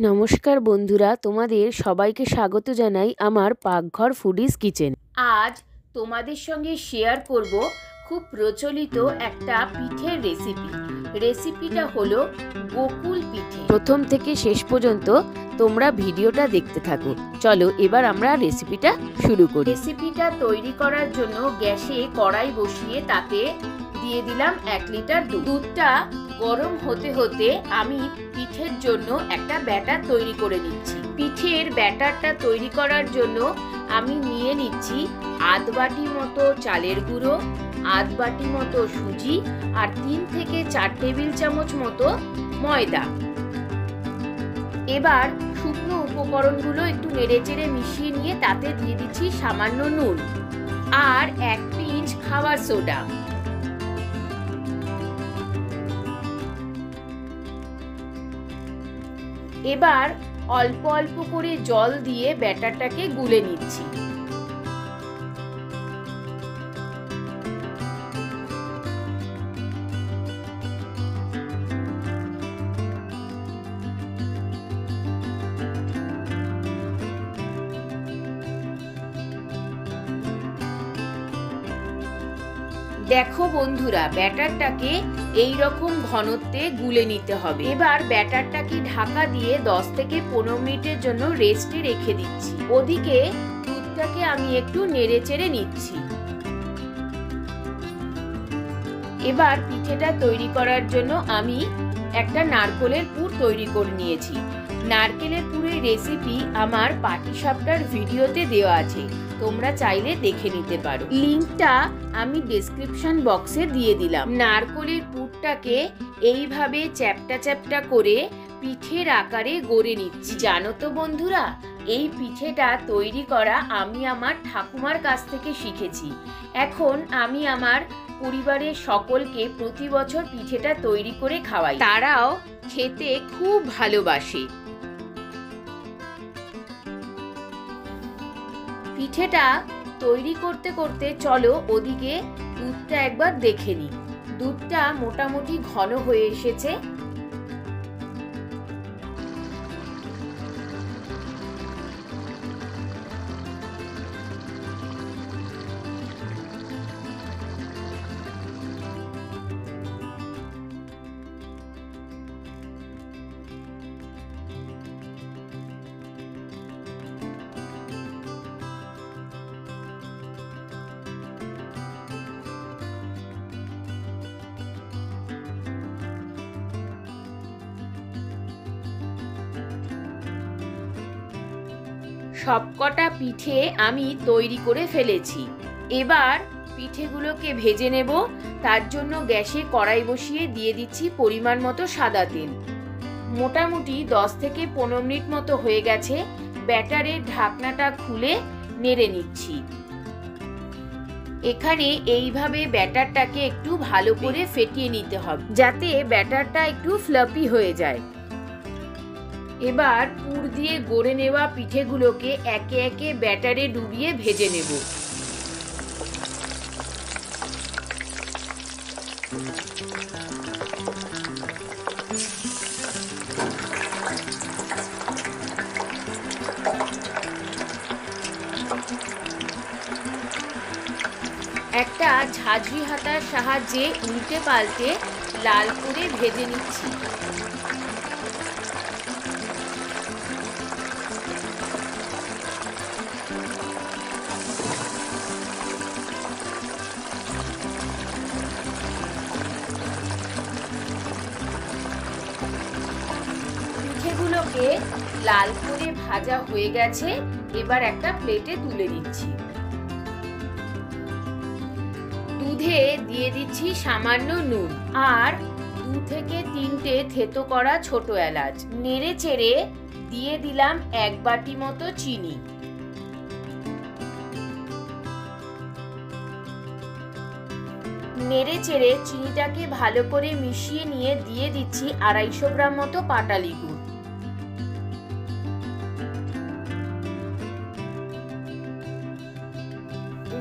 নমস্কার বন্ধুরা, তোমাদের সবাইকে স্বাগত জানাই আমার পাকঘর ফুডিজ কিচেন। আজ তোমাদের সঙ্গে শেয়ার করব খুব প্রচলিত একটা পিঠের রেসিপিটা হলো গোকুল পিঠে। প্রথম থেকে শেষ পর্যন্ত তোমরা ভিডিওটা দেখতে থাকো। চলো এবার আমরা রেসিপিটা শুরু করি। রেসিপিটা তৈরি করার জন্য গ্যাসে কড়াই বসিয়ে তাতে দিয়ে দিলাম 1 লিটার দুধ। দুধটা গরম হতে হতে আমি পিঠের জন্য একটা ব্যাটার তৈরি করে নিচ্ছি। পিঠের ব্যাটারটা তৈরি করার জন্য আমি নিয়ে নিচ্ছি আধ বাটি মতো চালের গুঁড়ো, আধ বাটি মতো সুজি আর 3 থেকে 4 টেবিল চামচ মতো ময়দা। এবার শুকনো উপকরণগুলো একটু নেড়েচেড়ে মিশিয়ে নিয়ে তাতে দিয়ে দিচ্ছি সামান্য নুন আর 1 পিঞ্চ খাবার সোডা। এবার অল্প অল্প করে জল দিয়ে ব্যাটারটাকে গুলে নিচ্ছি। দেখো বন্ধুরা, ব্যাটারটাকে এই রকম ঘনত্বে গুলে নিতে হবে। এবার ব্যাটারটাকে ঢাকা দিয়ে 10 থেকে 15 মিনিটের জন্য রেস্টে রেখে দিচ্ছি। ওদিকে দুধটাকে আমি একটু নেড়েচেড়ে নিচ্ছি। এবার পিঠেটা তৈরি করার জন্য আমি একটা নারকেলের পুর তৈরি করে নিয়েছি। নারকেলের পুরের রেসিপি আমার পাটিসাপটার ভিডিওতে দেওয়া আছে, তোমরা চাইলে দেখে নিতে পারো। লিংকটা আমি ডেসক্রিপশন বক্সে দিয়ে দিলাম। নারকেলের পুরটাকে এইভাবে চ্যাপটা চ্যাপটা করে পিঠের আকারে গড়ে নিচ্ছি। জানো তো বন্ধুরা, এই পিঠেটা তৈরি করা আমি আমার ঠাকুমার কাছ থেকে শিখেছি। এখন আমি আমার পরিবারের সকলকে প্রতি বছর পিঠেটা তৈরি করে খাওয়াই। তারাও খেতে খুব ভালোবাসে। পিঠেটা তৈরি করতে করতে চলো ওদিকে দুধটা একবার দেখে নিই। দুধটা মোটামুটি ঘন হয়ে এসেছে। সবকটা পিঠে আমি তৈরি করে ফেলেছি। এবার পিঠেগুলোকে ভেজে নেব। তার জন্য গ্যাসে কড়াই বসিয়ে দিয়ে দিচ্ছি পরিমাণ মতো সাদা তেল। মোটামুটি 10 থেকে 15 মিনিট মতো হয়ে গেছে। ব্যাটারের ঢাকনাটা খুলে নেড়ে নিচ্ছি। এখানে এইভাবে ব্যাটারটাকে একটু ভালো করে ফেটিয়ে নিতে হবে, যাতে ব্যাটারটা একটু ফ্লাফি হয়ে যায়। এবার পুর দিয়ে গড়ে নেওয়া পিঠেগুলোকে একে একে ব্যাটারে ডুবিয়ে ভেজে নেব। একটা ঝাঁঝরি হাতার সাহায্যে উল্টে পাল্টে লাল করে ভেজে নিচ্ছি। পিঠেগুলোকে লাল করে ভাজা হয়ে গেছে। এবার একটা প্লেটে তুলে নিচ্ছি। দুধে দিয়ে দিচ্ছি সামান্য নুন আর 2 থেকে 3টে থেতো করা ছোট এলাচ। নেড়ে চেড়ে দিয়ে দিলাম 1 বাটি মতো চিনি। নেড়ে চেড়ে চিনিটাকে ভালো করে মিশিয়ে নিয়ে দিয়ে দিচ্ছি 250 গ্রাম মতো পাটালি গুড়।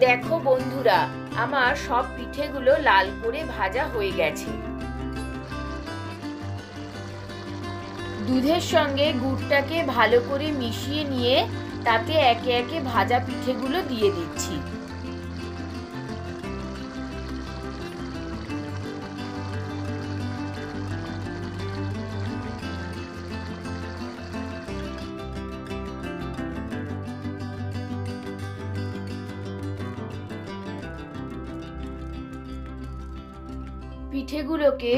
দেখো বন্ধুরা, আমার সব পিঠেগুলো লাল করে ভাজা হয়ে গেছে। দুধের সঙ্গে গুড়টাকে ভালো করে মিশিয়ে নিয়ে তাতে একে একে ভাজা পিঠেগুলো দিয়ে দিচ্ছি। পিঠেগুলোকে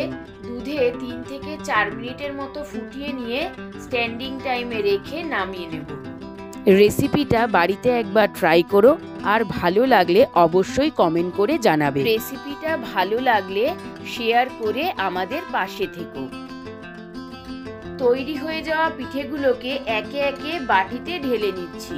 দুধে 3 থেকে 4 মিনিটের মতো ফুটিয়ে নিয়ে স্ট্যান্ডিং টাইমে রেখে নামিয়ে নেব। রেসিপিটা বাড়িতে একবার ট্রাই করো, আর ভালো লাগলে অবশ্যই কমেন্ট করে জানাবে। রেসিপিটা ভালো লাগলে শেয়ার করে আমাদের পাশে থেকো। তৈরি হয়ে যাওয়া পিঠেগুলোকে একে একে বাটিতে ঢেলে নিচ্ছি।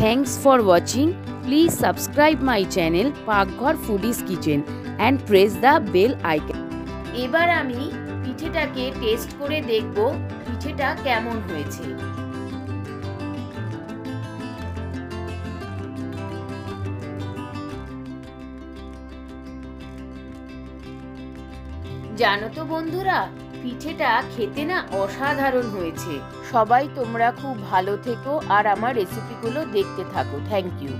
Thanks for watching. Please subscribe my channel Pakghar foodies kitchen and press the bell icon. এবার আমি পিঠেটাকে টেস্ট করে দেখব পিঠেটা কেমন হয়েছে। জানো তো বন্ধুরা, পিঠেটা খেতে না অসাধারণ হয়েছে। সবাই তোমরা খুব ভালো থেকো আর আমার রেসিপিগুলো দেখতে থাকো। Thank you.